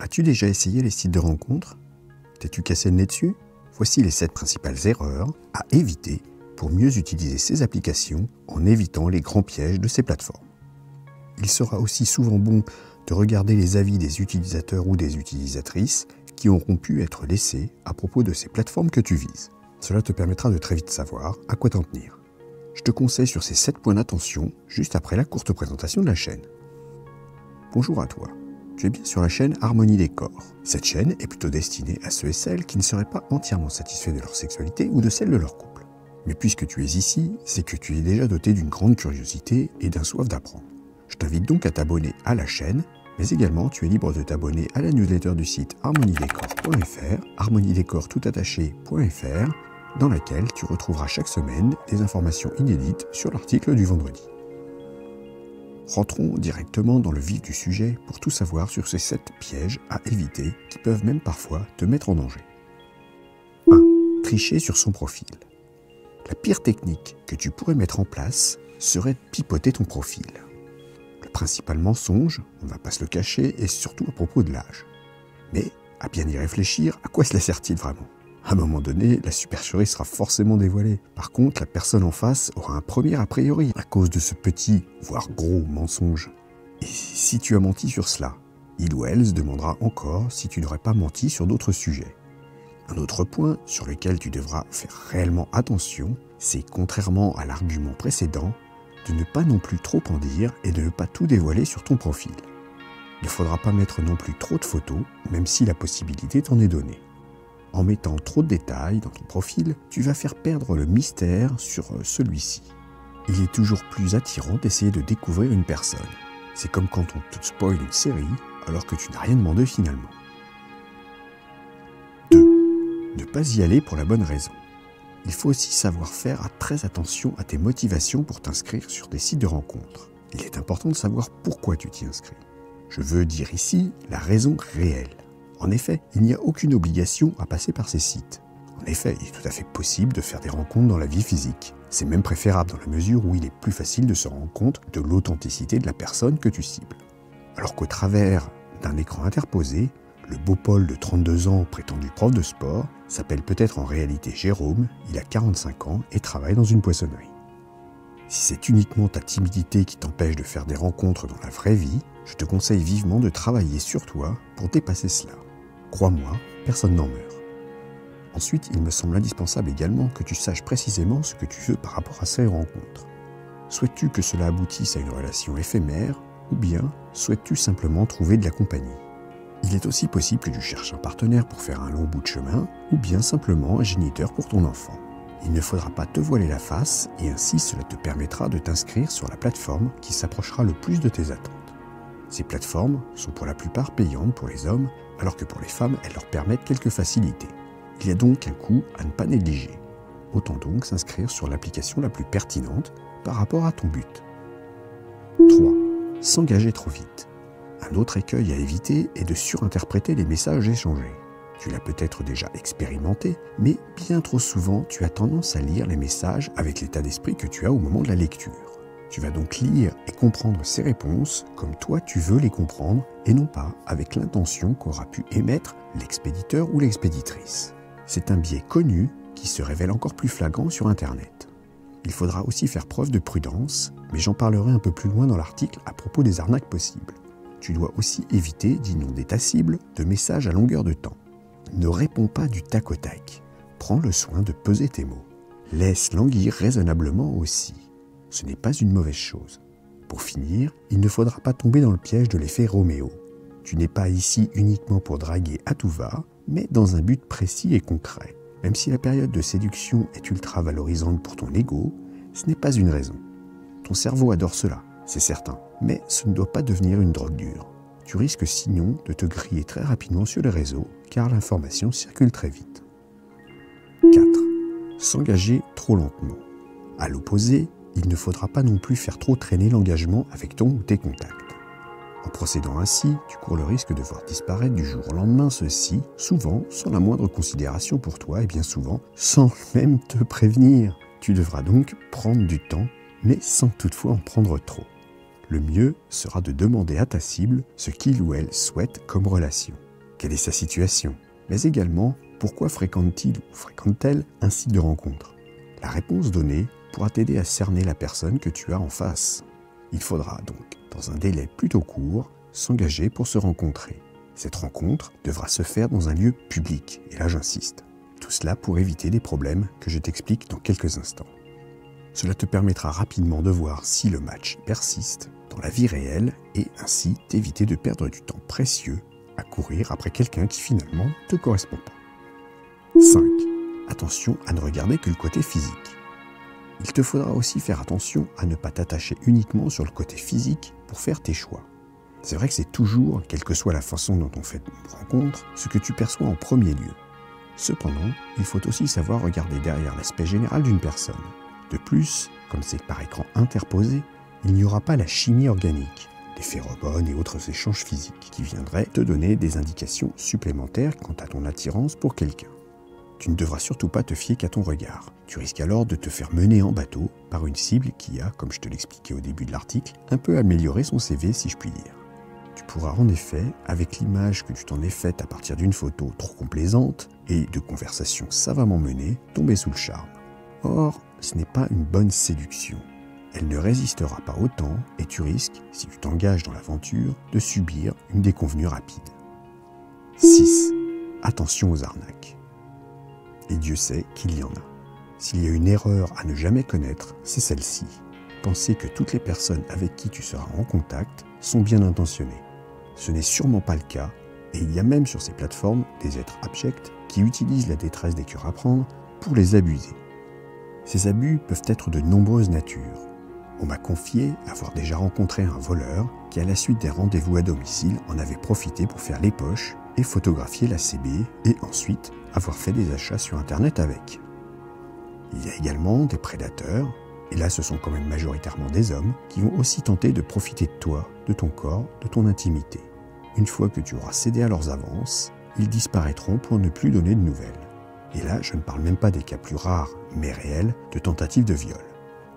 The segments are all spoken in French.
As-tu déjà essayé les sites de rencontres? T'es-tu cassé le nez dessus? Voici les 7 principales erreurs à éviter pour mieux utiliser ces applications en évitant les grands pièges de ces plateformes. Il sera aussi souvent bon de regarder les avis des utilisateurs ou des utilisatrices qui auront pu être laissés à propos de ces plateformes que tu vises. Cela te permettra de très vite savoir à quoi t'en tenir. Je te conseille sur ces 7 points d'attention juste après la courte présentation de la chaîne. Bonjour à toi. Tu es bien sur la chaîne Harmonie Décor. Cette chaîne est plutôt destinée à ceux et celles qui ne seraient pas entièrement satisfaits de leur sexualité ou de celle de leur couple. Mais puisque tu es ici, c'est que tu es déjà doté d'une grande curiosité et d'un soif d'apprendre. Je t'invite donc à t'abonner à la chaîne, mais également tu es libre de t'abonner à la newsletter du site harmoniedécor.fr, harmoniedécor.fr, dans laquelle tu retrouveras chaque semaine des informations inédites sur l'article du vendredi. Rentrons directement dans le vif du sujet pour tout savoir sur ces 7 pièges à éviter qui peuvent même parfois te mettre en danger. 1. Tricher sur son profil. La pire technique que tu pourrais mettre en place serait de pipoter ton profil. Le principal mensonge, on ne va pas se le cacher, est surtout à propos de l'âge. Mais, à bien y réfléchir, à quoi cela sert-il vraiment? À un moment donné, la supercherie sera forcément dévoilée. Par contre, la personne en face aura un premier a priori à cause de ce petit, voire gros mensonge. Et si tu as menti sur cela, il ou elle se demandera encore si tu n'aurais pas menti sur d'autres sujets. Un autre point sur lequel tu devras faire réellement attention, c'est, contrairement à l'argument précédent, de ne pas non plus trop en dire et de ne pas tout dévoiler sur ton profil. Il ne faudra pas mettre non plus trop de photos, même si la possibilité t'en est donnée. En mettant trop de détails dans ton profil, tu vas faire perdre le mystère sur celui-ci. Il est toujours plus attirant d'essayer de découvrir une personne. C'est comme quand on te spoil une série, alors que tu n'as rien demandé finalement. 2. Ne pas y aller pour la bonne raison. Il faut aussi savoir faire très attention à tes motivations pour t'inscrire sur des sites de rencontres. Il est important de savoir pourquoi tu t'y inscris. Je veux dire ici la raison réelle. En effet, il n'y a aucune obligation à passer par ces sites. En effet, il est tout à fait possible de faire des rencontres dans la vie physique. C'est même préférable dans la mesure où il est plus facile de se rendre compte de l'authenticité de la personne que tu cibles. Alors qu'au travers d'un écran interposé, le beau Paul de 32 ans, prétendu prof de sport, s'appelle peut-être en réalité Jérôme, il a 45 ans et travaille dans une poissonnerie. Si c'est uniquement ta timidité qui t'empêche de faire des rencontres dans la vraie vie, je te conseille vivement de travailler sur toi pour dépasser cela. Crois-moi, personne n'en meurt. Ensuite, il me semble indispensable également que tu saches précisément ce que tu veux par rapport à ces rencontres. Souhaites-tu que cela aboutisse à une relation éphémère, ou bien souhaites-tu simplement trouver de la compagnie? Il est aussi possible que tu cherches un partenaire pour faire un long bout de chemin, ou bien simplement un géniteur pour ton enfant. Il ne faudra pas te voiler la face, et ainsi cela te permettra de t'inscrire sur la plateforme qui s'approchera le plus de tes attentes. Ces plateformes sont pour la plupart payantes pour les hommes, alors que pour les femmes, elles leur permettent quelques facilités. Il y a donc un coût à ne pas négliger. Autant donc s'inscrire sur l'application la plus pertinente par rapport à ton but. 3. S'engager trop vite. Un autre écueil à éviter est de surinterpréter les messages échangés. Tu l'as peut-être déjà expérimenté, mais bien trop souvent, tu as tendance à lire les messages avec l'état d'esprit que tu as au moment de la lecture. Tu vas donc lire et comprendre ces réponses comme toi tu veux les comprendre et non pas avec l'intention qu'aura pu émettre l'expéditeur ou l'expéditrice. C'est un biais connu qui se révèle encore plus flagrant sur Internet. Il faudra aussi faire preuve de prudence, mais j'en parlerai un peu plus loin dans l'article à propos des arnaques possibles. Tu dois aussi éviter d'inonder ta cible de messages à longueur de temps. Ne réponds pas du tac au tac. Prends le soin de peser tes mots. Laisse languir raisonnablement aussi. Ce n'est pas une mauvaise chose. Pour finir, il ne faudra pas tomber dans le piège de l'effet Roméo. Tu n'es pas ici uniquement pour draguer à tout va, mais dans un but précis et concret. Même si la période de séduction est ultra valorisante pour ton ego, ce n'est pas une raison. Ton cerveau adore cela, c'est certain, mais ce ne doit pas devenir une drogue dure. Tu risques sinon de te griller très rapidement sur les réseaux, car l'information circule très vite. 4. S'engager trop lentement. À l'opposé, il ne faudra pas non plus faire trop traîner l'engagement avec ton ou tes contacts. En procédant ainsi, tu cours le risque de voir disparaître du jour au lendemain ceux-ci, souvent sans la moindre considération pour toi et bien souvent sans même te prévenir. Tu devras donc prendre du temps, mais sans toutefois en prendre trop. Le mieux sera de demander à ta cible ce qu'il ou elle souhaite comme relation. quelle est sa situation, mais également pourquoi fréquente-t-il ou fréquente-t-elle un site de rencontre. La réponse donnée pourra t'aider à cerner la personne que tu as en face. Il faudra donc, dans un délai plutôt court, s'engager pour se rencontrer. Cette rencontre devra se faire dans un lieu public, et là j'insiste. Tout cela pour éviter des problèmes que je t'explique dans quelques instants. Cela te permettra rapidement de voir si le match persiste dans la vie réelle et ainsi t'éviter de perdre du temps précieux à courir après quelqu'un qui finalement ne te correspond pas. 5. Attention à ne regarder que le côté physique. Il te faudra aussi faire attention à ne pas t'attacher uniquement sur le côté physique pour faire tes choix. C'est vrai que c'est toujours, quelle que soit la façon dont on fait une rencontre, ce que tu perçois en premier lieu. Cependant, il faut aussi savoir regarder derrière l'aspect général d'une personne. De plus, comme c'est par écran interposé, il n'y aura pas la chimie organique, les phéromones et autres échanges physiques qui viendraient te donner des indications supplémentaires quant à ton attirance pour quelqu'un. Tu ne devras surtout pas te fier qu'à ton regard. Tu risques alors de te faire mener en bateau par une cible qui a, comme je te l'expliquais au début de l'article, un peu amélioré son CV si je puis dire. Tu pourras en effet, avec l'image que tu t'en es faite à partir d'une photo trop complaisante et de conversations savamment menées, tomber sous le charme. Or, ce n'est pas une bonne séduction. Elle ne résistera pas au temps et tu risques, si tu t'engages dans l'aventure, de subir une déconvenue rapide. 6. Attention aux arnaques. Et Dieu sait qu'il y en a. S'il y a une erreur à ne jamais connaître, c'est celle-ci. Penser que toutes les personnes avec qui tu seras en contact sont bien intentionnées. Ce n'est sûrement pas le cas, et il y a même sur ces plateformes des êtres abjects qui utilisent la détresse des cœurs à prendre pour les abuser. Ces abus peuvent être de nombreuses natures. On m'a confié avoir déjà rencontré un voleur qui, à la suite des rendez-vous à domicile, en avait profité pour faire les poches et photographier la CB et ensuite avoir fait des achats sur Internet avec. Il y a également des prédateurs, et là ce sont quand même majoritairement des hommes, qui vont aussi tenter de profiter de toi, de ton corps, de ton intimité. Une fois que tu auras cédé à leurs avances, ils disparaîtront pour ne plus donner de nouvelles. Et là, je ne parle même pas des cas plus rares, mais réels, de tentatives de viol.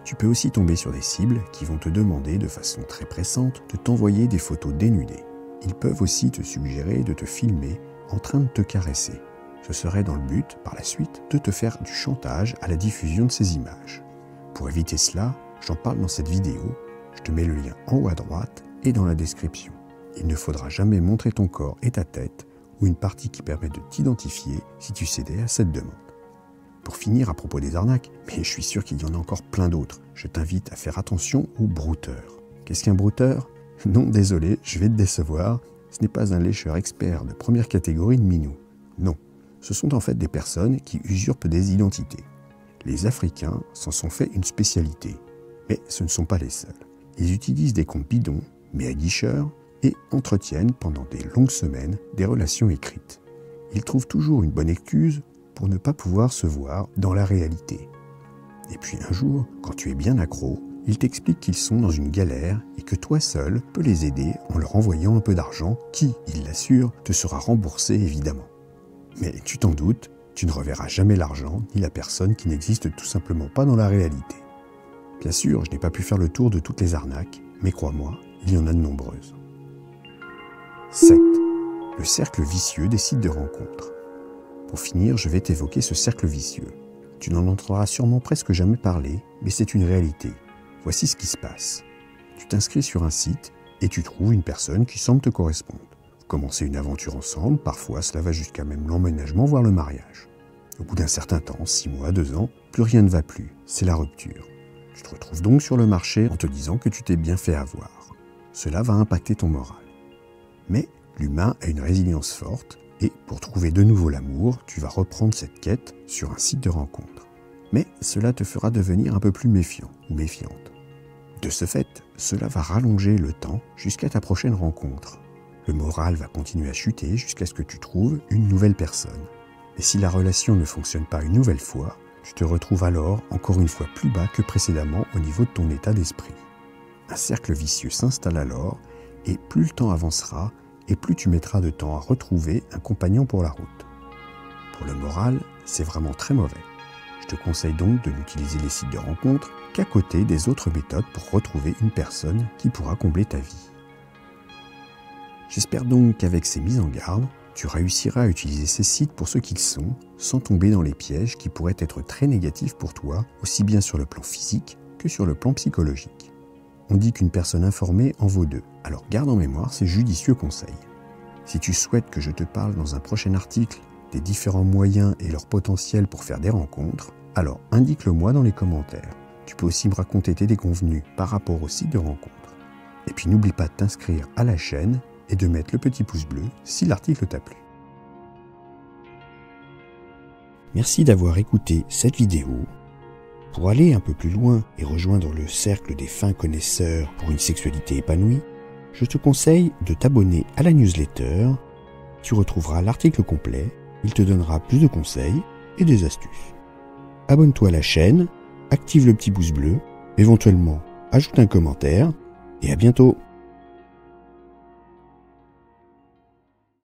Tu peux aussi tomber sur des cibles qui vont te demander de façon très pressante de t'envoyer des photos dénudées. Ils peuvent aussi te suggérer de te filmer en train de te caresser. Ce serait dans le but, par la suite, de te faire du chantage à la diffusion de ces images. Pour éviter cela, j'en parle dans cette vidéo, je te mets le lien en haut à droite et dans la description. Il ne faudra jamais montrer ton corps et ta tête ou une partie qui permet de t'identifier si tu cédais à cette demande. Pour finir à propos des arnaques, mais je suis sûr qu'il y en a encore plein d'autres, je t'invite à faire attention aux brouteurs. Qu'est-ce qu'un brouteur ? Non, désolé, je vais te décevoir, ce n'est pas un lécheur expert de première catégorie de minou. Non, ce sont en fait des personnes qui usurpent des identités. Les Africains s'en sont fait une spécialité, mais ce ne sont pas les seuls. Ils utilisent des comptes bidons, mais aguicheurs, et entretiennent pendant des longues semaines des relations écrites. Ils trouvent toujours une bonne excuse pour ne pas pouvoir se voir dans la réalité. Et puis un jour, quand tu es bien accro, ils t'expliquent qu'ils sont dans une galère et que toi seul peux les aider en leur envoyant un peu d'argent qui, ils l'assurent, te sera remboursé évidemment. Mais tu t'en doutes, tu ne reverras jamais l'argent ni la personne qui n'existe tout simplement pas dans la réalité. Bien sûr, je n'ai pas pu faire le tour de toutes les arnaques, mais crois-moi, il y en a de nombreuses. 7. Le cercle vicieux des sites de rencontres. Pour finir, je vais t'évoquer ce cercle vicieux. Tu n'en entendras sûrement presque jamais parler, mais c'est une réalité. Voici ce qui se passe. Tu t'inscris sur un site et tu trouves une personne qui semble te correspondre. Vous commencez une aventure ensemble, parfois cela va jusqu'à même l'emménagement, voire le mariage. Au bout d'un certain temps, 6 mois, 2 ans, plus rien ne va plus, c'est la rupture. Tu te retrouves donc sur le marché en te disant que tu t'es bien fait avoir. Cela va impacter ton moral. Mais l'humain a une résilience forte et pour trouver de nouveau l'amour, tu vas reprendre cette quête sur un site de rencontre. Mais cela te fera devenir un peu plus méfiant ou méfiante. De ce fait, cela va rallonger le temps jusqu'à ta prochaine rencontre. Le moral va continuer à chuter jusqu'à ce que tu trouves une nouvelle personne. Et si la relation ne fonctionne pas une nouvelle fois, tu te retrouves alors encore une fois plus bas que précédemment au niveau de ton état d'esprit. Un cercle vicieux s'installe alors et plus le temps avancera et plus tu mettras de temps à retrouver un compagnon pour la route. Pour le moral, c'est vraiment très mauvais. Je te conseille donc de n'utiliser les sites de rencontres qu'à côté des autres méthodes pour retrouver une personne qui pourra combler ta vie. J'espère donc qu'avec ces mises en garde, Tu réussiras à utiliser ces sites pour ce qu'ils sont, sans tomber dans les pièges qui pourraient être très négatifs pour toi, aussi bien sur le plan physique que sur le plan psychologique. On dit qu'une personne informée en vaut deux, alors garde en mémoire ces judicieux conseils. Si tu souhaites que je te parle dans un prochain article des différents moyens et leur potentiel pour faire des rencontres, alors indique-le-moi dans les commentaires. Tu peux aussi me raconter tes déconvenus par rapport au site de rencontre. Et puis n'oublie pas de t'inscrire à la chaîne et de mettre le petit pouce bleu si l'article t'a plu. Merci d'avoir écouté cette vidéo. Pour aller un peu plus loin et rejoindre le cercle des fins connaisseurs pour une sexualité épanouie, je te conseille de t'abonner à la newsletter. Tu retrouveras l'article complet, il te donnera plus de conseils et des astuces. Abonne-toi à la chaîne, active le petit pouce bleu, éventuellement ajoute un commentaire et à bientôt.